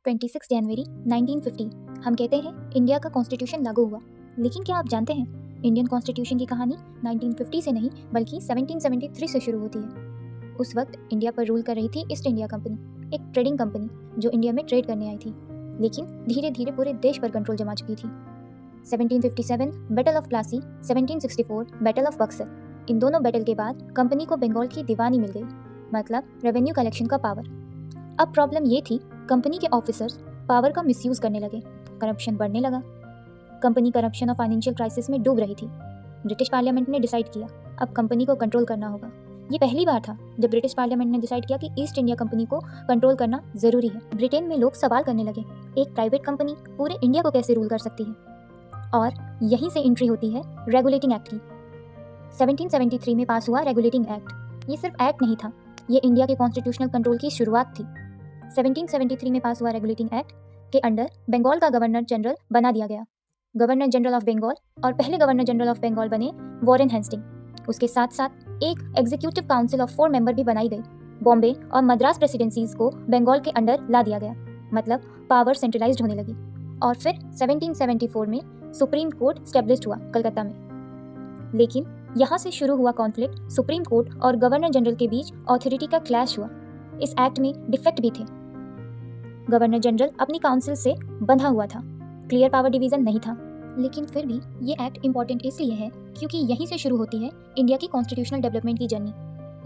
26 जनवरी 1950 हम कहते हैं इंडिया का कॉन्स्टिट्यूशन लागू हुआ। लेकिन क्या आप जानते हैं इंडियन कॉन्स्टिट्यूशन की कहानी 1950 से नहीं बल्कि 1773 से शुरू होती है। उस वक्त इंडिया पर रूल कर रही थी ईस्ट इंडिया कंपनी, एक ट्रेडिंग कंपनी जो इंडिया में ट्रेड करने आई थी, लेकिन धीरे धीरे पूरे देश पर कंट्रोल जमा चुकी थी। 1757 battle of Plassey, 1764 battle of Buxar, इन दोनों बैटल के बाद कंपनी को बंगाल की दीवानी मिल गई, मतलब रेवेन्यू कलेक्शन का पावर। अब प्रॉब्लम ये थी कंपनी के ऑफिसर्स पावर का मिसयूज करने लगे, करप्शन बढ़ने लगा। कंपनी करप्शन और फाइनेंशियल क्राइसिस में डूब रही थी। ब्रिटिश पार्लियामेंट ने डिसाइड किया अब कंपनी को कंट्रोल करना होगा। ये पहली बार था जब ब्रिटिश पार्लियामेंट ने डिसाइड किया कि ईस्ट इंडिया कंपनी को कंट्रोल करना जरूरी है। ब्रिटेन में लोग सवाल करने लगे, एक प्राइवेट कंपनी पूरे इंडिया को कैसे रूल कर सकती है? और यहीं से एंट्री होती है रेगुलेटिंग एक्ट की। 1773 में पास हुआ रेगुलेटिंग एक्ट। ये सिर्फ एक्ट नहीं था, ये इंडिया के कॉन्स्टिट्यूशनल कंट्रोल की शुरुआत थी। 1773 में पास हुआ रेगुलेटिंग एक्ट के अंडर बंगाल का गवर्नर जनरल बना दिया गया, गवर्नर जनरल ऑफ बंगाल, और पहले गवर्नर जनरल ऑफ बंगाल बने वॉरेन हेस्टिंग। उसके साथ साथ एक एग्जीक्यूटिव काउंसिल ऑफ 4 मेंबर भी बनाई गई। बॉम्बे और मद्रास प्रेसिडेंसीज को बंगाल के अंडर ला दिया गया, मतलब पावर सेंट्रलाइज्ड होने लगी। और फिर 1774 में सुप्रीम कोर्ट स्टेब्लिश हुआ कलकत्ता में। लेकिन यहाँ से शुरू हुआ कॉन्फ्लिक्ट सुप्रीम कोर्ट और गवर्नर जनरल के बीच ऑथोरिटी का क्लैश हुआ। इस एक्ट में डिफेक्ट भी थे। गवर्नर जनरल अपनी काउंसिल से बंधा हुआ था, क्लियर पावर डिवीजन नहीं था। लेकिन फिर भी ये एक्ट इंपॉर्टेंट इसलिए है क्योंकि यहीं से शुरू होती है इंडिया की कॉन्स्टिट्यूशनल डेवलपमेंट की जर्नी।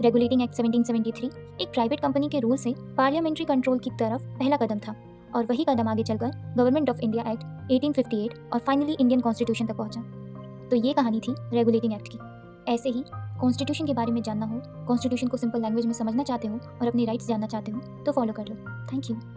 रेगुलेटिंग एक्ट 1773 एक प्राइवेट कंपनी के रूल से पार्लियामेंट्री कंट्रोल की तरफ पहला कदम था, और वही कदम आगे चलकर गवर्नमेंट ऑफ इंडिया एक्ट 1858 और फाइनली इंडियन कॉन्स्टिट्यूशन तक पहुंचा। तो ये कहानी थी रेगुलेटिंग एक्ट की। ऐसे ही कॉन्स्टिट्यूशन के बारे में जानना हो, कॉन्स्टिट्यूशन को सिंपल लैंग्वेज में समझना चाहते हो और अपने राइट्स जानना चाहते हो तो फॉलो कर लो। Thank you.